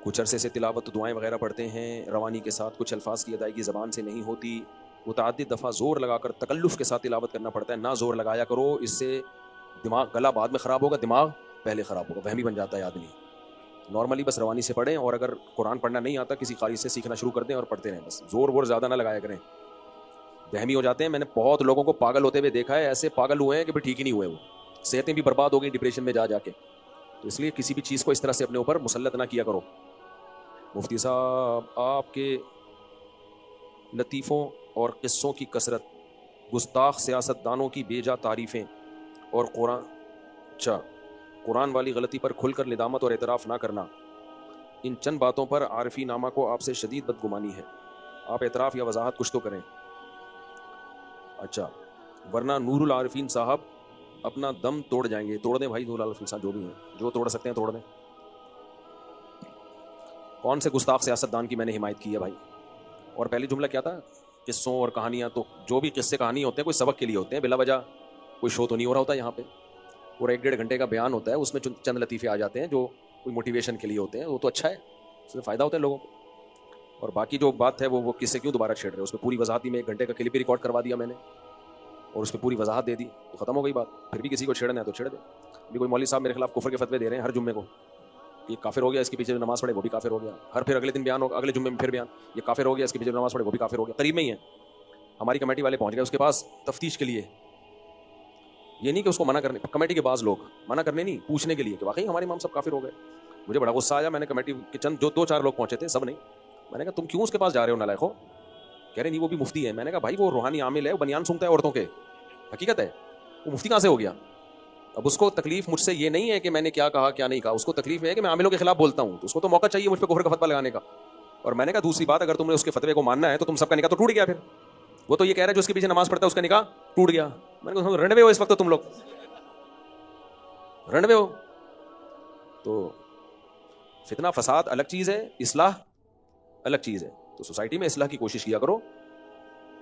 کچھ عرصے سے تلاوت دعائیں وغیرہ پڑھتے ہیں، روانی کے ساتھ کچھ الفاظ کی ادائیگی زبان سے نہیں ہوتی، متعدد دفعہ زور لگا کر تکلف کے ساتھ تلاوت کرنا پڑتا ہے. نہ زور لگایا کرو، اس سے دماغ گلا بعد میں خراب ہوگا، دماغ پہلے خراب ہوگا، وہمی بن جاتا ہے آدمی. نارملی بس روانی سے پڑھیں، اور اگر قرآن پڑھنا نہیں آتا کسی قاری سے سیکھنا شروع کر دیں اور پڑھتے رہیں. بس زور وور زیادہ نہ لگایا کریں، وہمی ہو جاتے ہیں. میں نے بہت لوگوں کو پاگل ہوتے ہوئے دیکھا ہے، ایسے پاگل ہوئے ہیں کہ پھر ٹھیک ہی نہیں ہوئے، وہ صحتیں بھی برباد ہو گئی ڈپریشن میں جا جا کے. تو اس لیے کسی بھی چیز کو اس طرح سے اپنے اوپر مسلط نہ کیا کرو. مفتی صاحب، آپ کے لطیفوں اور قصوں کی کثرت، گستاخ سیاستدانوں کی بے جا تعریفیں اور قرآن والی غلطی پر کھل کر ندامت اور اعتراف نہ کرنا، ان چند باتوں پر عارفی نامہ کو آپ سے شدید بدگمانی ہے. آپ اعتراف یا وضاحت کچھ تو کریں. اچھا، ورنہ نور العارفین صاحب اپنا دم توڑ جائیں گے. توڑ دیں بھائی، نور العارفین صاحب جو بھی ہیں، جو توڑ سکتے ہیں توڑ دیں. کون سے گستاخ سیاستدان کی میں نے حمایت کی ہے بھائی؟ اور پہلی جملہ کیا تھا؟ قصوں اور کہانیاں. تو جو بھی قصے کہانی ہوتے ہیں کوئی سبق کے لیے ہوتے ہیں، بلا وجہ کوئی شو تو نہیں ہو رہا ہوتا یہاں پہ. اور 1-1.5 گھنٹے کا بیان ہوتا ہے، اس میں چند لطیفے آ جاتے ہیں جو کوئی موٹیویشن کے لیے ہوتے ہیں. وہ تو اچھا ہے، اس سے فائدہ ہوتا ہے لوگوں کو. اور باقی جو بات ہے وہ قصے کیوں دوبارہ چھیڑ رہے ہیں؟ اس پہ پوری وضاحت ہی میں 1 گھنٹے کا کلپ بھی ریکارڈ کروا دیا میں نے، اور اس پہ پوری وضاحت دے دی، تو ختم ہو گئی بات. پھر بھی کسی کو چھیڑنا ہے تو چھیڑ دیں. ابھی کوئی مولوی صاحب میرے خلاف کفر کے فتوے دے رہے ہیں ہر جمعے کو، یہ کافر ہو گیا، اس کے پیچھے جو نماز پڑھے وہ بھی کافر ہو گیا. ہر پھر اگلے دن بیان ہوگا، اگلے جمعے میں پھر بیان، یہ کافر ہو گیا، اس کے پیچھے جو نماز پڑھے وہ بھی کافر ہو گیا. قریب میں ہی ہے، ہماری کمیٹی والے پہنچ گئے اس کے پاس تفتیش کے لیے. یہ نہیں کہ اس کو منع کرنے، کمیٹی کے بعض لوگ منع کرنے نہیں، پوچھنے کے لیے کہ واقعی ہمارے امام صاحب کافر ہو گئے. مجھے بڑا غصہ آیا. میں نے کمیٹی کے چند جو 2-4 لوگ پہنچے تھے، سب نہیں. میں نے کہا تم کیوں اس کے پاس جا رہے ہو نالائقو؟ کہہ رہے نہیں وہ بھی مفتی ہے. میں نے کہا بھائی وہ روحانی عامل ہے، وہ بنیان سنتا ہے عورتوں کے، حقیقت ہے. وہ مفتی کہاں سے ہو گیا؟ اب اس کو تکلیف مجھ سے یہ نہیں ہے کہ میں نے کیا کہا کیا نہیں کہا، اس کو تکلیف ہے کہ میں عاملوں کے خلاف بولتا ہوں، تو اس کو تو موقع چاہیے مجھ پہ کفر کا فتویٰ لگانے کا. اور میں نے کہا دوسری بات، اگر تم نے اس کے فتوے کو ماننا ہے تو تم سب کا نکاح تو ٹوٹ گیا. پھر وہ تو یہ کہہ رہا ہے جو اس کے پیچھے نماز پڑھتا ہے اس کا نکاح ٹوٹ گیا. میں نے کہا رنڈوے ہو اس وقت، تو تم لوگ رنڈوے ہو. تو فتنہ فساد الگ چیز ہے، اصلاح الگ چیز ہے. تو سوسائٹی میں اصلاح کی کوشش کیا کرو،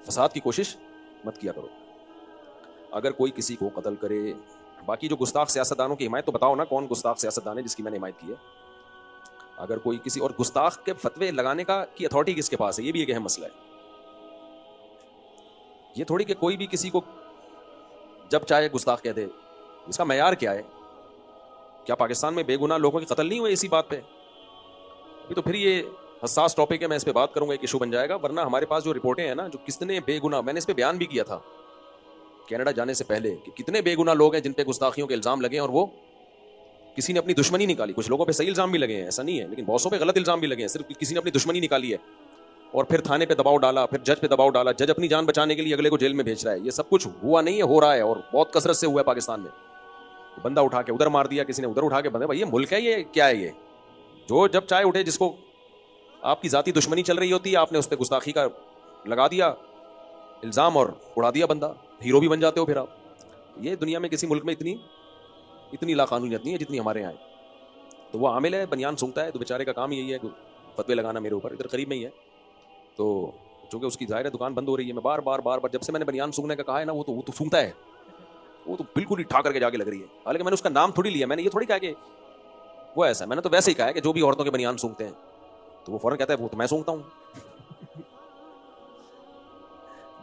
فساد کی کوشش مت کیا کرو. اگر کوئی کسی کو قتل کرے، باقی جو گستاخ سیاستدانوں کی حمایت، تو بتاؤ نا کون گستاخ سیاستدان ہے جس کی میں نے حمایت کی ہے؟ اگر کوئی کسی اور گستاخ کے فتوے لگانے کی اتھارٹی کس کے پاس ہے؟ یہ بھی ایک اہم مسئلہ ہے. یہ تھوڑی کہ کوئی بھی کسی کو جب چاہے گستاخ کہہ دے. اس کا معیار کیا ہے؟ کیا پاکستان میں بے گناہ لوگوں کی قتل نہیں ہوئے اسی بات پہ؟ تو پھر یہ حساس ٹاپک ہے، میں اس پہ بات کروں گا، ایک ایشو بن جائے گا. ورنہ ہمارے پاس جو رپورٹیں ہیں نا، جو کتنے بے گناہ، میں نے اس پہ بیان بھی کیا تھا کینیڈا جانے سے پہلے، کہ کتنے بے گناہ لوگ ہیں جن پہ گستاخیوں کے الزام لگے ہیں، اور وہ کسی نے اپنی دشمنی نکالی. کچھ لوگوں پہ صحیح الزام بھی لگے ہیں، ایسا نہیں ہے، لیکن بہتوں پہ غلط الزام بھی لگے ہیں. صرف کسی نے اپنی دشمنی نکالی ہے، اور پھر تھانے پہ دباؤ ڈالا، پھر جج پہ دباؤ ڈالا، جج اپنی جان بچانے کے لیے اگلے کو جیل میں بھیج رہا ہے. یہ سب کچھ ہوا نہیں ہے، ہو رہا ہے، اور بہت کثرت سے ہوا ہے پاکستان میں. بندہ اٹھا کے ادھر مار دیا، کسی نے ادھر اٹھا کے بندہ. بھائی یہ ملک ہے، یہ کیا ہے؟ یہ جو جب چاہے اٹھے، جس کو آپ کی ذاتی دشمنی چل رہی ہوتی ہے، آپ نے اس پہ گستاخی کا لگا دیا الزام اور اڑا دیا بندہ، ہیرو بھی بن جاتے ہو پھر آپ. یہ دنیا میں کسی ملک میں اتنی لا قانونیت نہیں ہے جتنی ہمارے یہاں ہے. تو وہ عامل ہے، بنیان سنتا ہے، تو بیچارے کا کام یہی ہے فتوے لگانا میرے اوپر. ادھر قریب میں ہی ہے، تو چونکہ اس کی ظاہر ہے دکان بند ہو رہی ہے. میں بار بار جب سے میں نے بنیان سننے کا کہا ہے نا، وہ تو سنتا ہے، وہ تو بالکل ہی ٹھا کر کے جا کے لگ رہی ہے. حالانکہ میں نے اس کا نام تھوڑی لیا، میں نے یہ تھوڑی کہا کہ وہ ایسا. میں نے تو ویسے ہی کہا ہے کہ جو بھی عورتوں کے بنیان سونگتے ہیں، تو وہ فوراً کہتا ہے وہ تو میں سونگتا ہوں.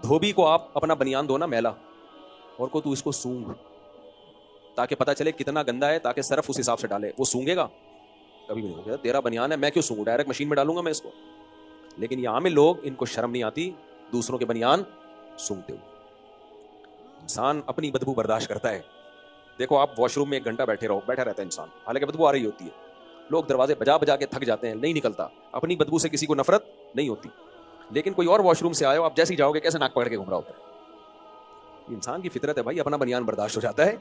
دھوبی کو آپ اپنا بنیان دو نا میلا، اور کو تو اس کو سونگ، تاکہ پتہ چلے کتنا گندا ہے، تاکہ صرف اس حساب سے ڈالے. وہ سونگے گا کبھی بھی نہیں. ہوگا تیرا بنیان ہے، میں کیوں سونگوں؟ ڈائریکٹ مشین میں ڈالوں گا میں اس کو. لیکن یہ عامل لوگ، ان کو شرم نہیں آتی دوسروں کے بنیان سونگتے ہوئے. انسان اپنی بدبو برداشت کرتا ہے. دیکھو آپ واش روم میں 1 گھنٹہ بیٹھا رہتا ہے انسان، حالانکہ بدبو آ رہی ہوتی ہے. لوگ دروازے بجا کے تھک جاتے ہیں، نہیں نکلتا. اپنی بدبو سے کسی کو نفرت نہیں ہوتی، لیکن کوئی اور واش روم سے آئے ہو، آپ جیسے ہی جاؤ گے کیسے ناک پکڑ کے گھوم رہا ہوتا ہے. انسان کی فطرت ہے بھائی، اپنا بنیان برداشت ہو جاتا ہے،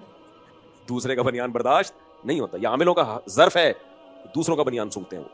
دوسرے کا بنیان برداشت نہیں ہوتا. یہ عاملوں کا ظرف ہے، دوسروں کا بنیان سونگتے ہیں وہ.